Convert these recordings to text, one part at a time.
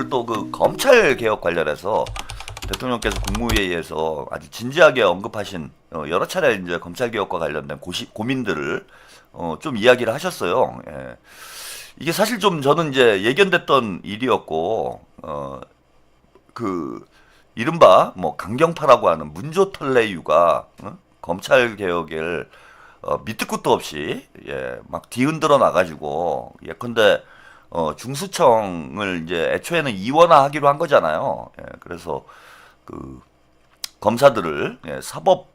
오늘 또 그 검찰 개혁 관련해서 대통령께서 국무회의에서 아주 진지하게 언급하신 여러 차례 이제 검찰 개혁과 관련된 고민들을 좀 이야기를 하셨어요. 예. 이게 사실 좀 저는 이제 예견됐던 일이었고 그 이른바 뭐 강경파라고 하는 문조털레유가 검찰 개혁을 밑도 끝도 없이 막 뒤흔들어 나가지고 예컨대 중수청을 이제 애초에는 이원화하기로 한 거잖아요. 그래서 그 검사들을 사법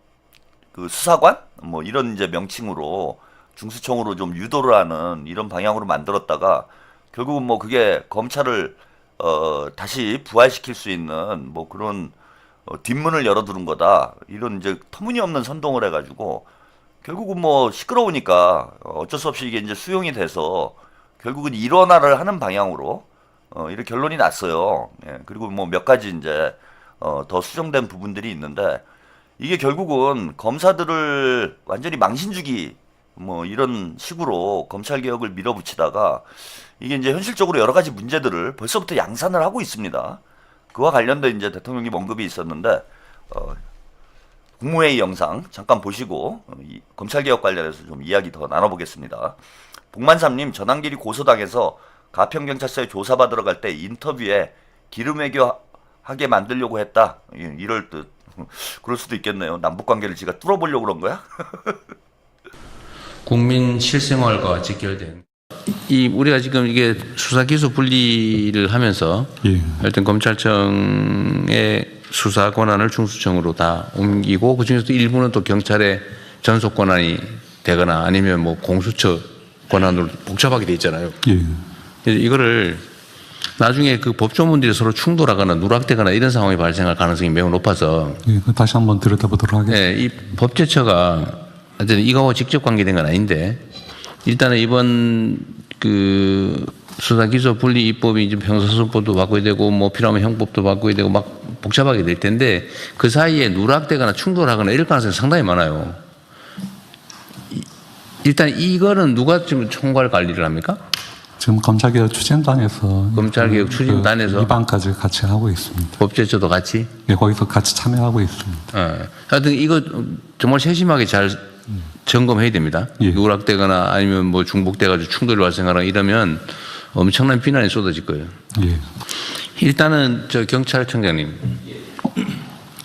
그 수사관 뭐 이런 이제 명칭으로 중수청으로 좀 유도를 하는 이런 방향으로 만들었다가 결국은 뭐 그게 검찰을 다시 부활시킬 수 있는 뭐 그런 뒷문을 열어두는 거다 이런 이제 터무니없는 선동을 해가지고 결국은 뭐 시끄러우니까 어쩔 수 없이 이게 이제 수용이 돼서 결국은 일원화를 하는 방향으로 이렇게 결론이 났어요. 그리고 뭐 몇 가지 이제 더 수정된 부분들이 있는데 이게 결국은 검사들을 완전히 망신주기 뭐 이런 식으로 검찰 개혁을 밀어붙이다가 이게 이제 현실적으로 여러 가지 문제들을 벌써부터 양산을 하고 있습니다. 그와 관련된 이제 대통령님 언급이 있었는데 국무회의 영상 잠깐 보시고 검찰 개혁 관련해서 좀 이야기 더 나눠보겠습니다. 복만삼님 전한길이 고소당해서 가평경찰서에 조사받으러 갈 때 인터뷰에 기름외교 하게 만들려고 했다. 이럴 듯. 그럴 수도 있겠네요. 남북관계를 지가 뚫어보려고 그런 거야? 국민 실생활과 직결된 우리가 지금 이게 수사 기소 분리를 하면서 일단 검찰청의 수사 권한을 중수청으로 다 옮기고 그중에서도 일부는 또 경찰의 전속 권한이 되거나 아니면 뭐 공수처 권한으로 복잡하게 돼 있잖아요. 그래서 이거를 나중에 그 법조문들이 서로 충돌하거나 누락되거나 이런 상황이 발생할 가능성이 매우 높아서 다시 한번 들여다보도록 하겠습니다. 이 법제처가 어쨌든 이거하고 직접 관계된 건 아닌데 일단은 이번 그 수사 기소 분리 입법이 이제 형사소송법도 바꿔야 되고 뭐 필요하면 형법도 바꿔야 되고 막 복잡하게 될 텐데 그 사이에 누락되거나 충돌하거나 이럴 가능성이 상당히 많아요. 일단 이거는 누가 지금 총괄 관리를 합니까? 지금 검찰개혁 추진단에서 검찰개혁 추진단에서 입안까지 같이 하고 있습니다. 법제처도 같이? 거기서 같이 참여하고 있습니다. 하여튼 이거 정말 세심하게 잘 점검해야 됩니다. 누락되거나 아니면 뭐 중복돼가지고 충돌이 발생하거나 이러면 엄청난 비난이 쏟아질 거예요. 일단은 저 경찰청장님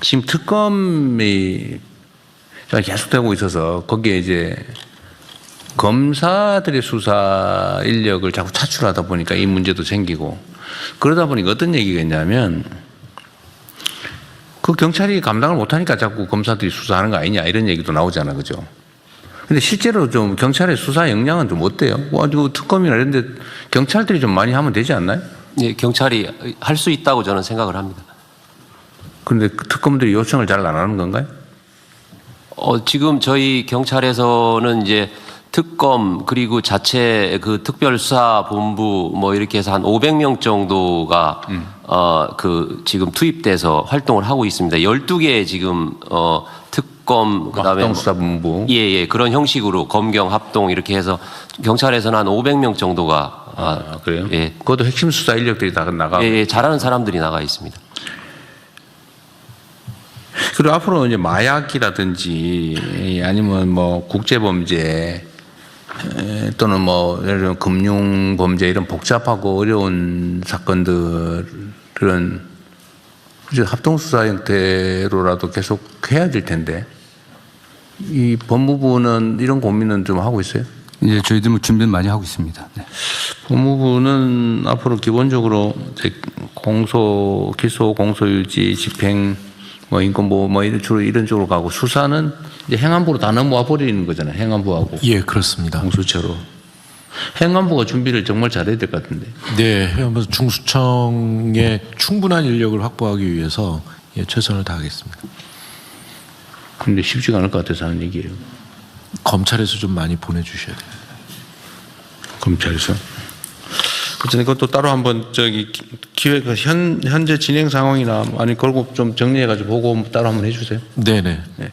지금 특검이 계속되고 있어서 거기에 이제 검사들의 수사 인력을 자꾸 차출하다 보니까 이 문제도 생기고 그러다 보니까 어떤 얘기가 있냐면 그 경찰이 감당을 못하니까 자꾸 검사들이 수사하는 거 아니냐 이런 얘기도 나오잖아, 그죠? 근데 실제로 좀 경찰의 수사 역량은 좀 어때요? 뭐 특검이나 이런 데 경찰들이 좀 많이 하면 되지 않나요? 예, 경찰이 할 수 있다고 저는 생각을 합니다. 그런데 특검들이 요청을 잘 안 하는 건가요? 지금 저희 경찰에서는 이제 특검 그리고 자체 그 특별수사본부 뭐 이렇게 해서 한 500명 정도가 그 지금 투입돼서 활동을 하고 있습니다. 12개 지금 특검 그다음에 합동수사본부 예, 그런 형식으로 검경 합동 이렇게 해서 경찰에서는 한 500명 정도가 그래요? 예. 그것도 핵심 수사 인력들이 다 나가고 예, 잘하는 사람들이 나가 있습니다. 그리고 앞으로 이제 마약이라든지 아니면 뭐 국제범죄 또는 뭐 예를 들면 금융범죄 이런 복잡하고 어려운 사건들은 합동수사 형태로라도 계속 해야 될 텐데 이 법무부는 이런 고민은 좀 하고 있어요? 이제 저희들 뭐 준비는 많이 하고 있습니다. 네. 법무부는 앞으로 기본적으로 공소, 기소, 공소유지, 집행, 뭐 인권보호 뭐 주로 이런 쪽으로 가고 수사는 이제 행안부로 다 넘어와 버리는 거잖아요. 행안부하고. 예, 그렇습니다. 공수처로. 행안부가 준비를 정말 잘해야 될 것 같은데. 네, 행안부 중수청에 충분한 인력을 확보하기 위해서 최선을 다하겠습니다. 근데 쉽지가 않을 것 같아서 하는 얘기예요. 검찰에서 좀 많이 보내주셔야 돼요. 검찰에서. 어쨌든 이것도 따로 한번 기획 현재 진행 상황이나 아니 걸고 좀 정리해가지고 보고 따로 한번 해주세요. 네네. 네.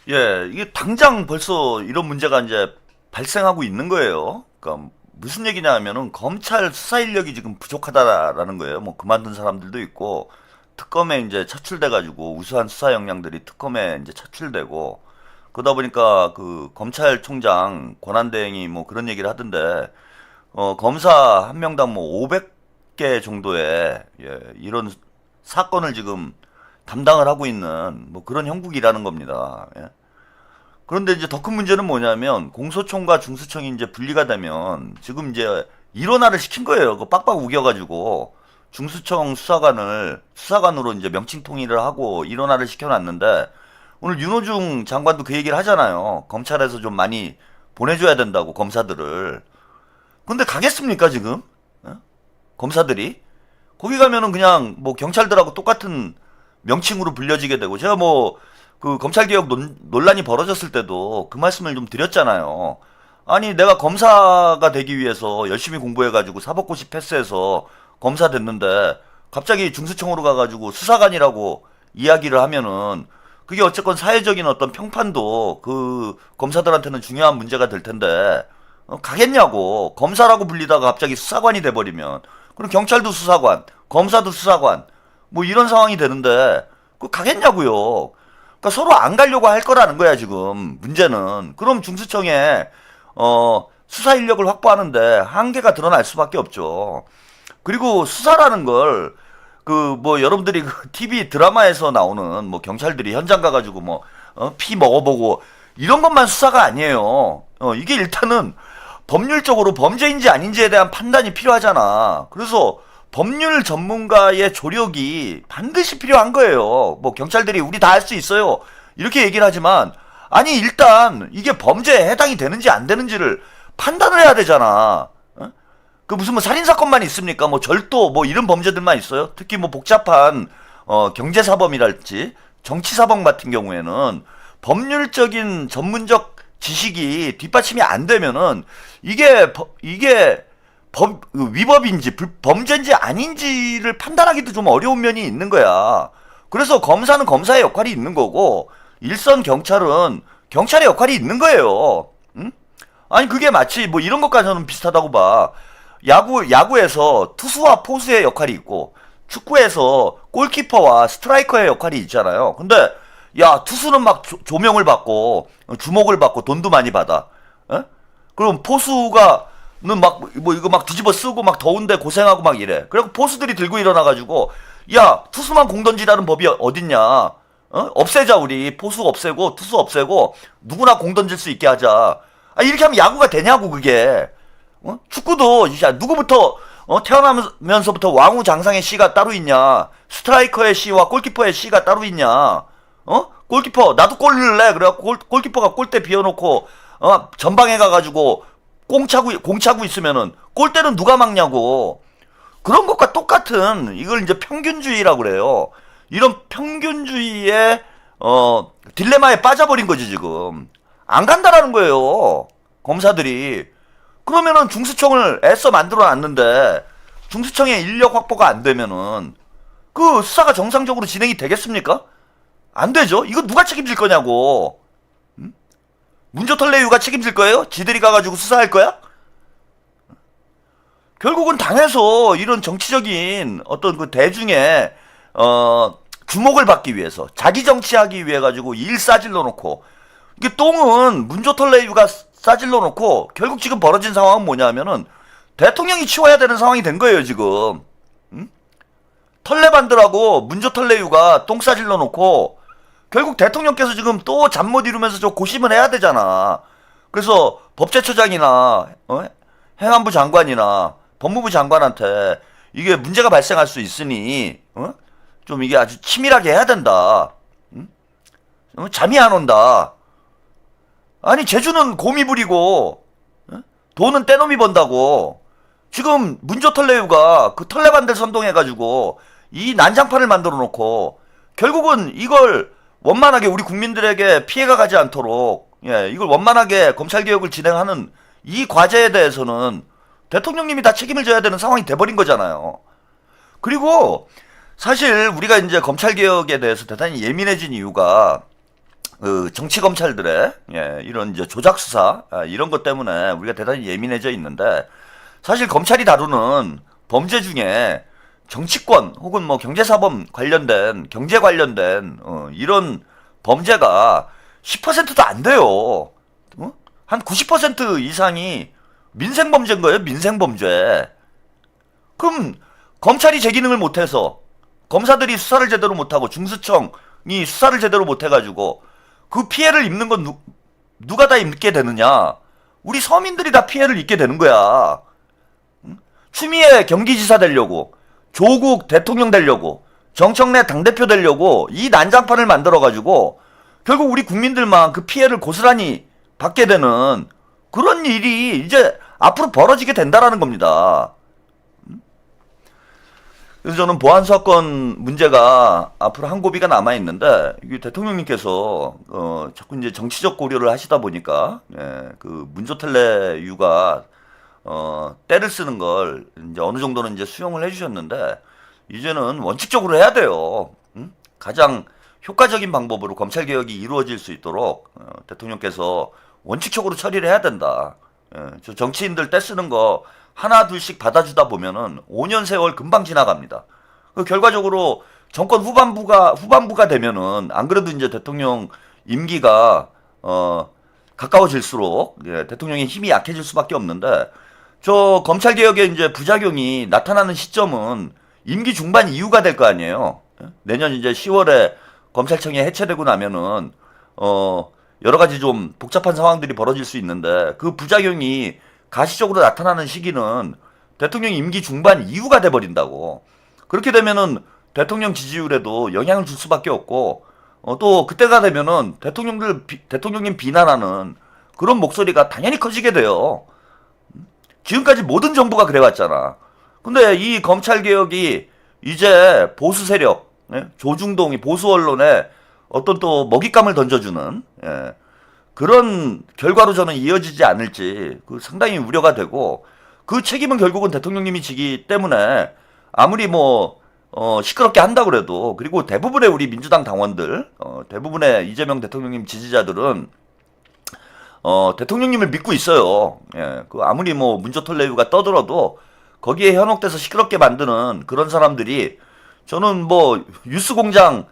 예, 이게 당장 벌써 이런 문제가 이제 발생하고 있는 거예요. 그러니까 무슨 얘기냐 하면은 검찰 수사 인력이 지금 부족하다라는 거예요. 뭐 그만둔 사람들도 있고 특검에 이제 차출돼가지고 우수한 수사 역량들이 특검에 이제 차출되고 그러다 보니까 그 검찰총장 권한대행이 뭐 그런 얘기를 하던데 검사 한 명당 뭐 500개 정도의 이런 사건을 지금 담당을 하고 있는 뭐 그런 형국이라는 겁니다. 예. 그런데 이제 더 큰 문제는 뭐냐면 공소청과 중수청이 이제 분리가 되면 지금 이제 일원화를 시킨 거예요. 그 빡빡 우겨가지고 중수청 수사관으로 이제 명칭 통일을 하고 일원화를 시켜놨는데 오늘 윤호중 장관도 그 얘기를 하잖아요. 검찰에서 좀 많이 보내줘야 된다고 검사들을. 근데 가겠습니까 지금? 검사들이? 거기 가면은 그냥 뭐 경찰들하고 똑같은 명칭으로 불려지게 되고 제가 뭐 그 검찰개혁 논란이 벌어졌을 때도 그 말씀을 좀 드렸잖아요. 아니 내가 검사가 되기 위해서 열심히 공부해가지고 사법고시 패스해서 검사 됐는데 갑자기 중수청으로 가가지고 수사관이라고 이야기를 하면은 그게 어쨌건 사회적인 어떤 평판도 그 검사들한테는 중요한 문제가 될 텐데 가겠냐고. 검사라고 불리다가 갑자기 수사관이 돼버리면 그럼 경찰도 수사관, 검사도 수사관 뭐 이런 상황이 되는데 그 가겠냐고요. 그러니까 서로 안 가려고 할 거라는 거야 지금 문제는. 그럼 중수청에 수사 인력을 확보하는데 한계가 드러날 수밖에 없죠. 그리고 수사라는 걸 그 뭐 여러분들이 그 TV 드라마에서 나오는 뭐 경찰들이 현장 가가지고 뭐 피 먹어보고 이런 것만 수사가 아니에요. 이게 일단은 법률적으로 범죄인지 아닌지에 대한 판단이 필요하잖아. 그래서 법률 전문가의 조력이 반드시 필요한 거예요. 뭐 경찰들이 우리 다 할 수 있어요 이렇게 얘기를 하지만 아니 일단 이게 범죄에 해당이 되는지 안 되는지를 판단을 해야 되잖아. 그 무슨 뭐 살인사건만 있습니까? 뭐 절도 뭐 이런 범죄들만 있어요? 특히 뭐 복잡한 경제사범이랄지 정치사범 같은 경우에는 법률적인 전문적 지식이 뒷받침이 안 되면은 이게 위법인지 범죄인지 아닌지를 판단하기도 좀 어려운 면이 있는 거야. 그래서 검사는 검사의 역할이 있는 거고 일선 경찰은 경찰의 역할이 있는 거예요. 응? 아니 그게 마치 뭐 이런 것과 저는 비슷하다고 봐. 야구에서 투수와 포수의 역할이 있고 축구에서 골키퍼와 스트라이커의 역할이 있잖아요. 근데 야 투수는 막 조명을 받고 주목을 받고 돈도 많이 받아. 에? 그럼 포수가는 막 뭐 이거 막 뒤집어 쓰고 막 더운데 고생하고 막 이래. 그리고 포수들이 들고 일어나가지고 야 투수만 공 던지라는 법이 어딨냐? 없애자 우리 포수 없애고 투수 없애고 누구나 공 던질 수 있게 하자. 아 이렇게 하면 야구가 되냐고 그게. 축구도 이제 누구부터 태어나면서부터 왕우장상의 씨가 따로 있냐? 스트라이커의 씨와 골키퍼의 씨가 따로 있냐? 골키퍼 나도 골 넣을래. 그래갖고 골키퍼가 골대 비워놓고 전방에 가가지고 공 차고 있으면은 골대는 누가 막냐고. 그런 것과 똑같은 이걸 이제 평균주의라고 그래요. 이런 평균주의의 딜레마에 빠져버린 거지 지금. 안 간다라는 거예요 검사들이. 그러면은 중수청을 애써 만들어 놨는데 중수청의 인력 확보가 안 되면은 그 수사가 정상적으로 진행이 되겠습니까? 안 되죠. 이거 누가 책임질 거냐고. 문조털레유가 책임질 거예요? 지들이 가가지고 수사할 거야? 결국은 당에서 이런 정치적인 어떤 그 대중의 주목을 받기 위해서 자기 정치하기 위해 가지고 일 싸질러 놓고 이게 똥은 문조털레유가 싸질러 놓고 결국 지금 벌어진 상황은 뭐냐면은 대통령이 치워야 되는 상황이 된 거예요 지금. 털레반들하고 문조털레유가 똥 싸질러 놓고 결국 대통령께서 지금 또 잠 못 이루면서 저 고심을 해야 되잖아. 그래서 법제처장이나 행안부 장관이나 법무부 장관한테 이게 문제가 발생할 수 있으니 좀 이게 아주 치밀하게 해야 된다. 잠이 안 온다. 아니 제주는 곰이 부리고 돈은 떼놈이 번다고. 지금 문조털레유가 그 털레반들 선동해가지고 이 난장판을 만들어 놓고 결국은 이걸 원만하게 우리 국민들에게 피해가 가지 않도록 이걸 원만하게 검찰개혁을 진행하는 이 과제에 대해서는 대통령님이 다 책임을 져야 되는 상황이 돼버린 거잖아요. 그리고 사실 우리가 이제 검찰개혁에 대해서 대단히 예민해진 이유가 그 정치 검찰들의 이런 이제 조작 수사 이런 것 때문에 우리가 대단히 예민해져 있는데 사실 검찰이 다루는 범죄 중에 정치권 혹은 뭐 경제사범 관련된 경제 관련된 이런 범죄가 10%도 안 돼요. 한 90% 이상이 민생 범죄인 거예요. 민생 범죄. 그럼 검찰이 제 기능을 못해서 검사들이 수사를 제대로 못하고 중수청이 수사를 제대로 못해가지고 그 피해를 입는 건 누가 다 입게 되느냐? 우리 서민들이 다 피해를 입게 되는 거야. 추미애 경기지사 되려고 조국 대통령 되려고 정청래 당대표 되려고 이 난장판을 만들어가지고 결국 우리 국민들만 그 피해를 고스란히 받게 되는 그런 일이 이제 앞으로 벌어지게 된다라는 겁니다. 그래서 저는 보안 사건 문제가 앞으로 한 고비가 남아 있는데 이게 대통령님께서 자꾸 이제 정치적 고려를 하시다 보니까 그 문조텔레유가 때를 쓰는 걸 이제 어느 정도는 이제 수용을 해주셨는데 이제는 원칙적으로 해야 돼요. 가장 효과적인 방법으로 검찰 개혁이 이루어질 수 있도록 대통령께서 원칙적으로 처리를 해야 된다. 저 정치인들 때 쓰는 거 하나 둘씩 받아주다 보면은 5년 세월 금방 지나갑니다. 결과적으로 정권 후반부가 되면은 안 그래도 이제 대통령 임기가 가까워질수록 대통령의 힘이 약해질 수밖에 없는데 저 검찰 개혁의 이제 부작용이 나타나는 시점은 임기 중반 이후가 될 거 아니에요. 내년 이제 10월에 검찰청이 해체되고 나면은 여러 가지 좀 복잡한 상황들이 벌어질 수 있는데 그 부작용이 가시적으로 나타나는 시기는 대통령 임기 중반 이후가 돼버린다고. 그렇게 되면은 대통령 지지율에도 영향을 줄 수밖에 없고 또 그때가 되면은 대통령님 비난하는 그런 목소리가 당연히 커지게 돼요. 지금까지 모든 정부가 그래왔잖아. 근데 이 검찰 개혁이 이제 보수 세력, 조중동이 보수 언론에 어떤 또 먹잇감을 던져주는 그런 결과로 저는 이어지지 않을지 상당히 우려가 되고 그 책임은 결국은 대통령님이 지기 때문에 아무리 뭐 시끄럽게 한다고 그래도 그리고 대부분의 우리 민주당 당원들 대부분의 이재명 대통령님 지지자들은 대통령님을 믿고 있어요. 그 아무리 뭐 문조털레유가 떠들어도 거기에 현혹돼서 시끄럽게 만드는 그런 사람들이 저는 뭐 뉴스공장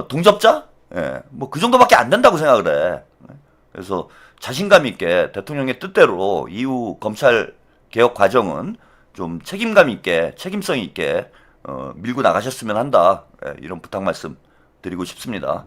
동접자 뭐 그 정도밖에 안 된다고 생각을 해. 그래서 자신감 있게 대통령의 뜻대로 이후 검찰 개혁 과정은 좀 책임감 있게 책임성 있게 밀고 나가셨으면 한다. 이런 부탁 말씀 드리고 싶습니다.